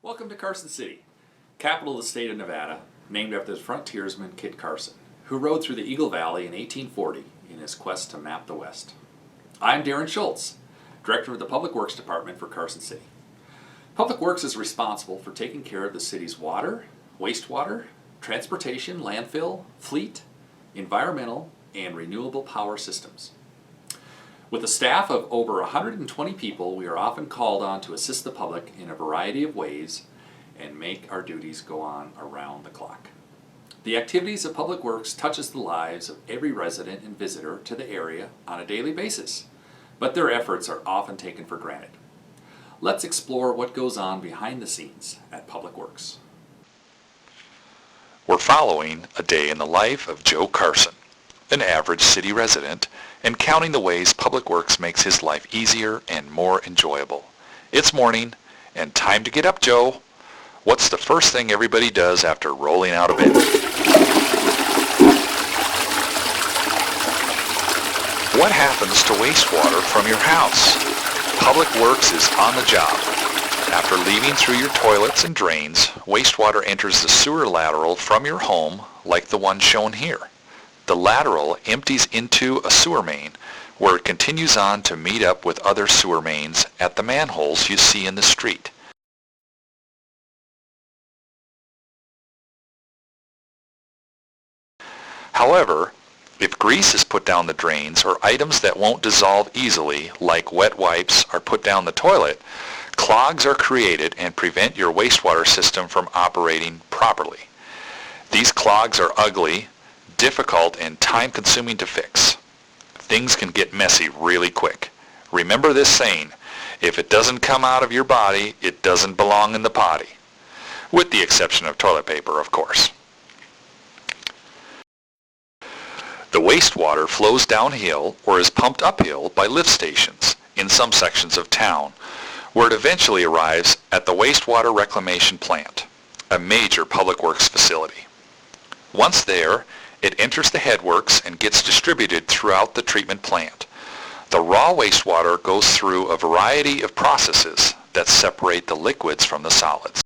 Welcome to Carson City, capital of the state of Nevada, named after the frontiersman Kit Carson, who rode through the Eagle Valley in 1840 in his quest to map the West. I'm Darren Schultz, Director of the Public Works Department for Carson City. Public Works is responsible for taking care of the city's water, wastewater, transportation, landfill, fleet, environmental, and renewable power systems. With a staff of over 120 people, we are often called on to assist the public in a variety of ways and make our duties go on around the clock. The activities of Public Works touches the lives of every resident and visitor to the area on a daily basis, but their efforts are often taken for granted. Let's explore what goes on behind the scenes at Public Works. We're following a day in the life of Joe Carson, an average city resident, and counting the ways Public Works makes his life easier and more enjoyable. It's morning, and time to get up, Joe. What's the first thing everybody does after rolling out of bed? What happens to wastewater from your house? Public Works is on the job. After leaving through your toilets and drains, wastewater enters the sewer lateral from your home, like the one shown here. The lateral empties into a sewer main, where it continues on to meet up with other sewer mains at the manholes you see in the street. However, if grease is put down the drains or items that won't dissolve easily, like wet wipes, are put down the toilet, clogs are created and prevent your wastewater system from operating properly. These clogs are ugly, difficult, and time-consuming to fix. Things can get messy really quick. Remember this saying, if it doesn't come out of your body, it doesn't belong in the potty. With the exception of toilet paper, of course. The wastewater flows downhill or is pumped uphill by lift stations in some sections of town, where it eventually arrives at the wastewater reclamation plant, a major public works facility. Once there, it enters the headworks and gets distributed throughout the treatment plant. The raw wastewater goes through a variety of processes that separate the liquids from the solids.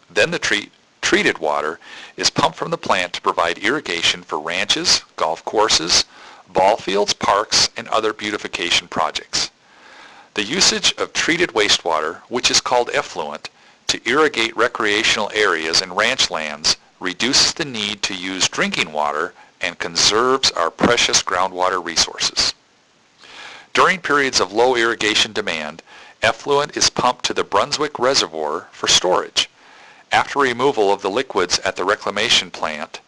Then the treated water is pumped from the plant to provide irrigation for ranches, golf courses, ball fields, parks, and other beautification projects. The usage of treated wastewater, which is called effluent, to irrigate recreational areas and ranch lands reduces the need to use drinking water and conserves our precious groundwater resources. During periods of low irrigation demand, effluent is pumped to the Brunswick Reservoir for storage. After removal of the liquids at the reclamation plant,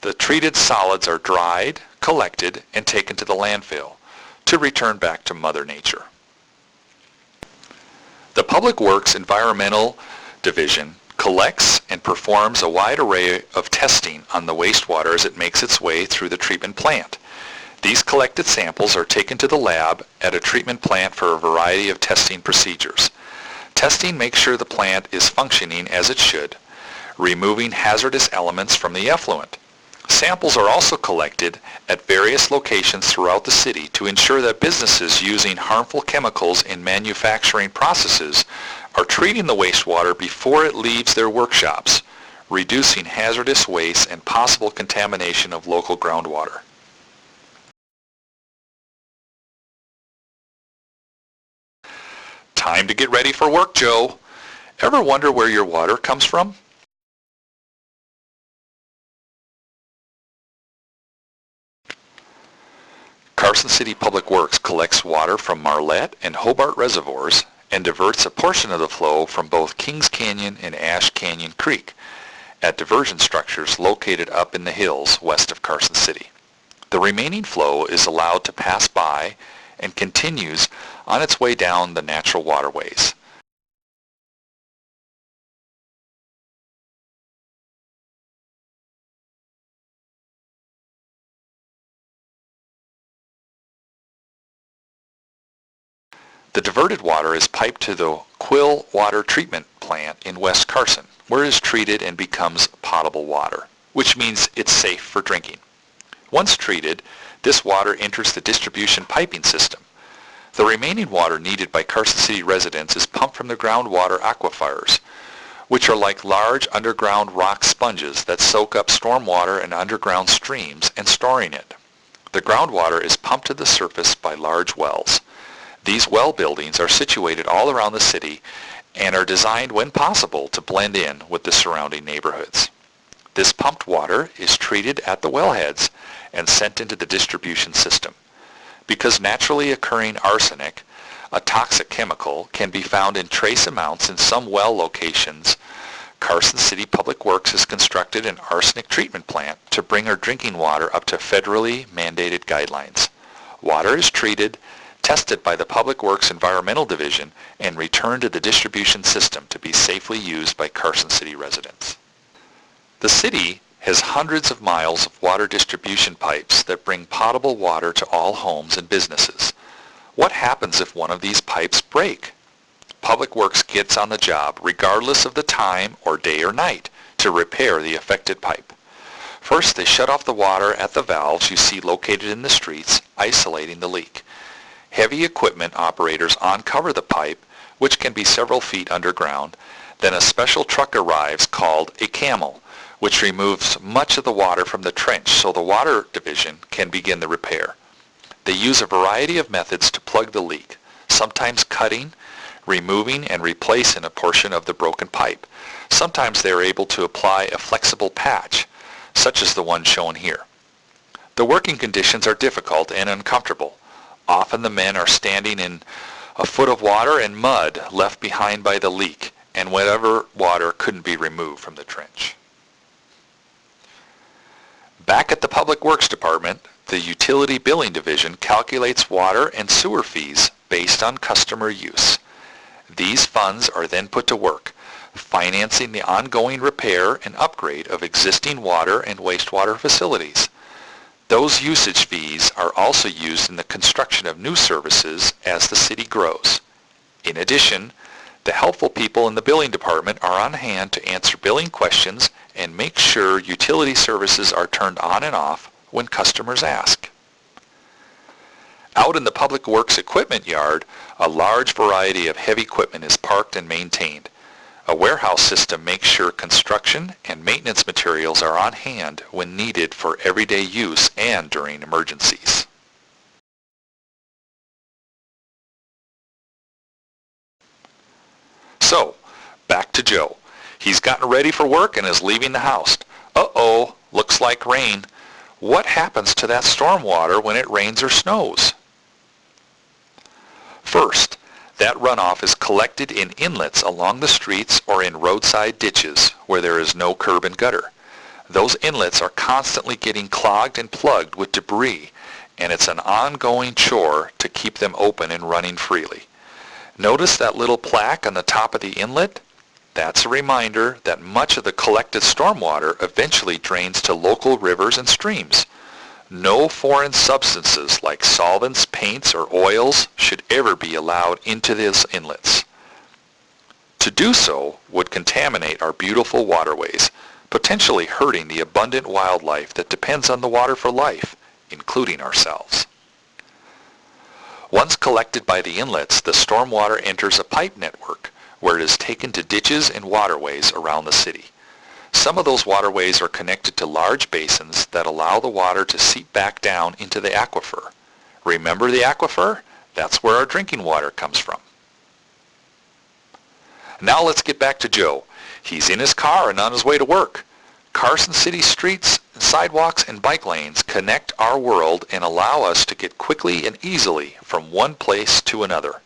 the treated solids are dried, collected, and taken to the landfill to return back to Mother Nature. The Public Works Environmental Division collects and performs a wide array of testing on the wastewater as it makes its way through the treatment plant. These collected samples are taken to the lab at a treatment plant for a variety of testing procedures. Testing makes sure the plant is functioning as it should, removing hazardous elements from the effluent. Samples are also collected at various locations throughout the city to ensure that businesses using harmful chemicals in manufacturing processes are treating the wastewater before it leaves their workshops, reducing hazardous waste and possible contamination of local groundwater. Time to get ready for work, Joe. Ever wonder where your water comes from? Carson City Public Works collects water from Marlette and Hobart reservoirs and diverts a portion of the flow from both Kings Canyon and Ash Canyon Creek at diversion structures located up in the hills west of Carson City. The remaining flow is allowed to pass by and continues on its way down the natural waterways. The diverted water is piped to the Quill water treatment plant in West Carson, where it is treated and becomes potable water, which means it's safe for drinking. Once treated, this water enters the distribution piping system, The remaining water needed by Carson City residents is pumped from the groundwater aquifers, which are like large underground rock sponges that soak up stormwater in underground streams and storing it. The groundwater is pumped to the surface by large wells. These well buildings are situated all around the city and are designed when possible to blend in with the surrounding neighborhoods. This pumped water is treated at the wellheads and sent into the distribution system. Because naturally occurring arsenic, a toxic chemical, can be found in trace amounts in some well locations, Carson City Public Works has constructed an arsenic treatment plant to bring our drinking water up to federally mandated guidelines. Water is treated, tested by the Public Works Environmental Division, and returned to the distribution system to be safely used by Carson City residents. The city has hundreds of miles of water distribution pipes that bring potable water to all homes and businesses. What happens if one of these pipes break? Public Works gets on the job, regardless of the time or day or night, to repair the affected pipe. First, they shut off the water at the valves you see located in the streets, isolating the leak. Heavy equipment operators uncover the pipe, which can be several feet underground. Then a special truck arrives called a camel, which removes much of the water from the trench so the water division can begin the repair. They use a variety of methods to plug the leak, sometimes cutting, removing, and replacing a portion of the broken pipe. Sometimes they are able to apply a flexible patch, such as the one shown here. The working conditions are difficult and uncomfortable. Often the men are standing in a foot of water and mud left behind by the leak, and whatever water couldn't be removed from the trench. Back at the Public Works Department, the Utility Billing Division calculates water and sewer fees based on customer use. These funds are then put to work, financing the ongoing repair and upgrade of existing water and wastewater facilities. Those usage fees are also used in the construction of new services as the city grows. In addition, the helpful people in the billing department are on hand to answer billing questions and make sure utility services are turned on and off when customers ask. Out in the Public Works equipment yard, a large variety of heavy equipment is parked and maintained. A warehouse system makes sure construction and maintenance materials are on hand when needed for everyday use and during emergencies. So, back to Joe. He's gotten ready for work and is leaving the house. Uh-oh, looks like rain. What happens to that storm water when it rains or snows? First, that runoff is collected in inlets along the streets or in roadside ditches where there is no curb and gutter. Those inlets are constantly getting clogged and plugged with debris, and it's an ongoing chore to keep them open and running freely. Notice that little plaque on the top of the inlet? That's a reminder that much of the collected stormwater eventually drains to local rivers and streams. No foreign substances like solvents, paints, or oils should ever be allowed into these inlets. To do so would contaminate our beautiful waterways, potentially hurting the abundant wildlife that depends on the water for life, including ourselves. Once collected by the inlets, the stormwater enters a pipe network where it is taken to ditches and waterways around the city. Some of those waterways are connected to large basins that allow the water to seep back down into the aquifer. Remember the aquifer? That's where our drinking water comes from. Now let's get back to Joe. He's in his car and on his way to work. Carson City streets, sidewalks, and bike lanes connect our world and allow us to get quickly and easily from one place to another.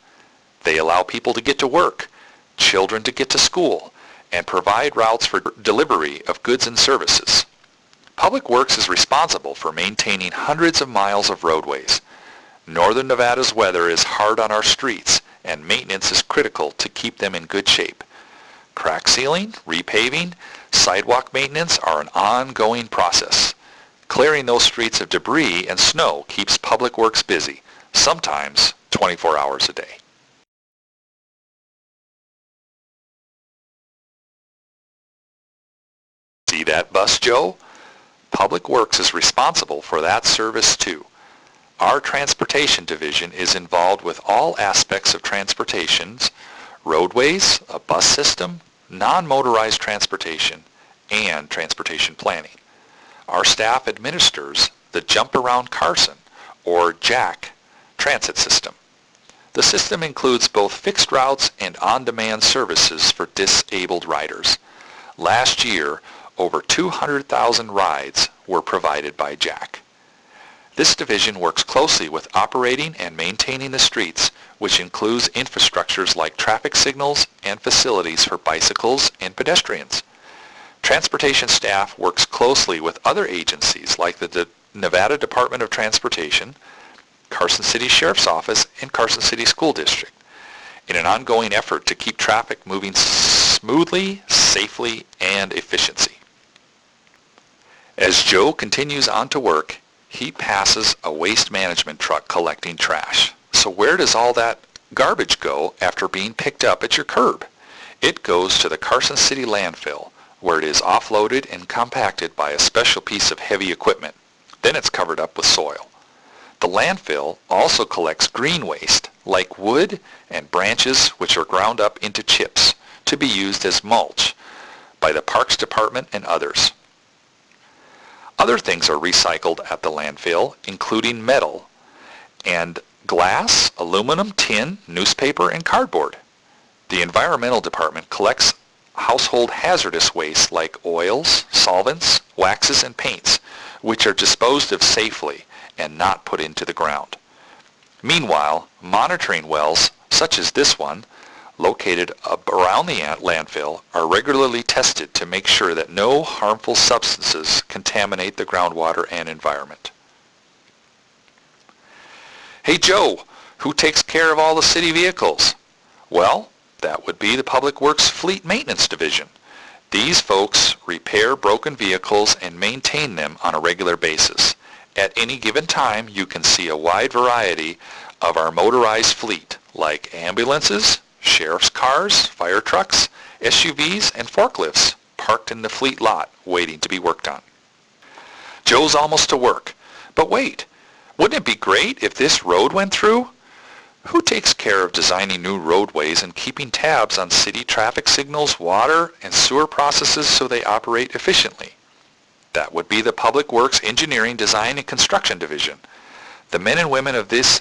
They allow people to get to work, children to get to school, and provide routes for delivery of goods and services. Public Works is responsible for maintaining hundreds of miles of roadways. Northern Nevada's weather is hard on our streets, and maintenance is critical to keep them in good shape. Crack sealing, repaving, sidewalk maintenance are an ongoing process. Clearing those streets of debris and snow keeps Public Works busy, sometimes 24 hours a day. See that bus, Joe? Public Works is responsible for that service too. Our transportation division is involved with all aspects of transportations, roadways, a bus system, non-motorized transportation, and transportation planning. Our staff administers the Jump Around Carson, or JAC, transit system. The system includes both fixed routes and on-demand services for disabled riders. Last year, over 200,000 rides were provided by JAC. This division works closely with operating and maintaining the streets, which includes infrastructures like traffic signals and facilities for bicycles and pedestrians. Transportation staff works closely with other agencies like the Nevada Department of Transportation, Carson City Sheriff's Office, and Carson City School District in an ongoing effort to keep traffic moving smoothly, safely, and efficiently. As Joe continues on to work, he passes a waste management truck collecting trash. So where does all that garbage go after being picked up at your curb? It goes to the Carson City Landfill, where it is offloaded and compacted by a special piece of heavy equipment. Then it's covered up with soil. The landfill also collects green waste, like wood and branches, which are ground up into chips to be used as mulch by the Parks Department and others. Other things are recycled at the landfill, including metal and glass, aluminum, tin, newspaper, and cardboard. The Environmental Department collects household hazardous waste like oils, solvents, waxes, and paints, which are disposed of safely and not put into the ground. Meanwhile, monitoring wells, such as this one, located around the landfill, are regularly tested to make sure that no harmful substances contaminate the groundwater and environment. Hey Joe, who takes care of all the city vehicles? Well, that would be the Public Works Fleet Maintenance Division. These folks repair broken vehicles and maintain them on a regular basis. At any given time, you can see a wide variety of our motorized fleet, like ambulances, sheriff's cars, fire trucks, SUVs, and forklifts parked in the fleet lot waiting to be worked on. Joe's almost to work. But wait, wouldn't it be great if this road went through? Who takes care of designing new roadways and keeping tabs on city traffic signals, water, and sewer processes so they operate efficiently? That would be the Public Works Engineering, Design, and Construction Division. The men and women of this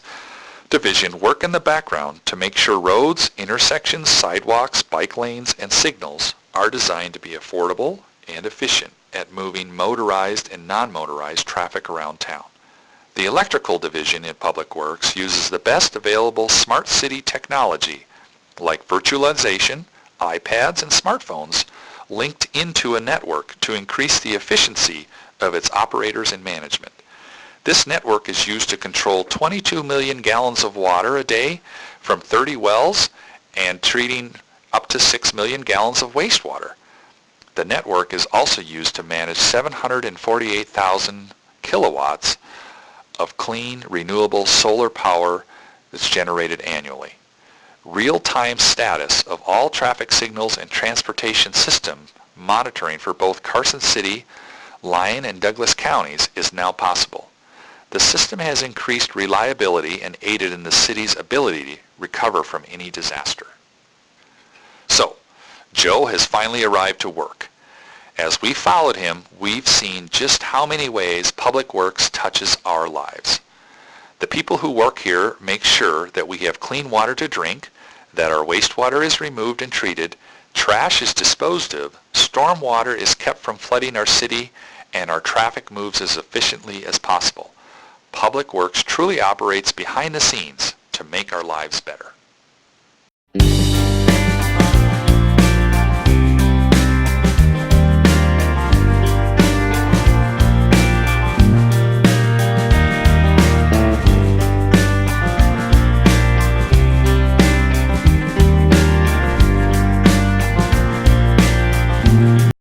division work in the background to make sure roads, intersections, sidewalks, bike lanes, and signals are designed to be affordable and efficient at moving motorized and non-motorized traffic around town. The Electrical Division in Public Works uses the best available smart city technology like virtualization, iPads, and smartphones linked into a network to increase the efficiency of its operators and management. This network is used to control 22 million gallons of water a day from 30 wells and treating up to 6 million gallons of wastewater. The network is also used to manage 748,000 kilowatts of clean, renewable solar power that's generated annually. Real-time status of all traffic signals and transportation system monitoring for both Carson City, Lyon, and Douglas counties is now possible. The system has increased reliability and aided in the city's ability to recover from any disaster. So, Joe has finally arrived to work. As we followed him, we've seen just how many ways Public Works touches our lives. The people who work here make sure that we have clean water to drink, that our wastewater is removed and treated, trash is disposed of, storm water is kept from flooding our city, and our traffic moves as efficiently as possible. Public Works truly operates behind the scenes to make our lives better.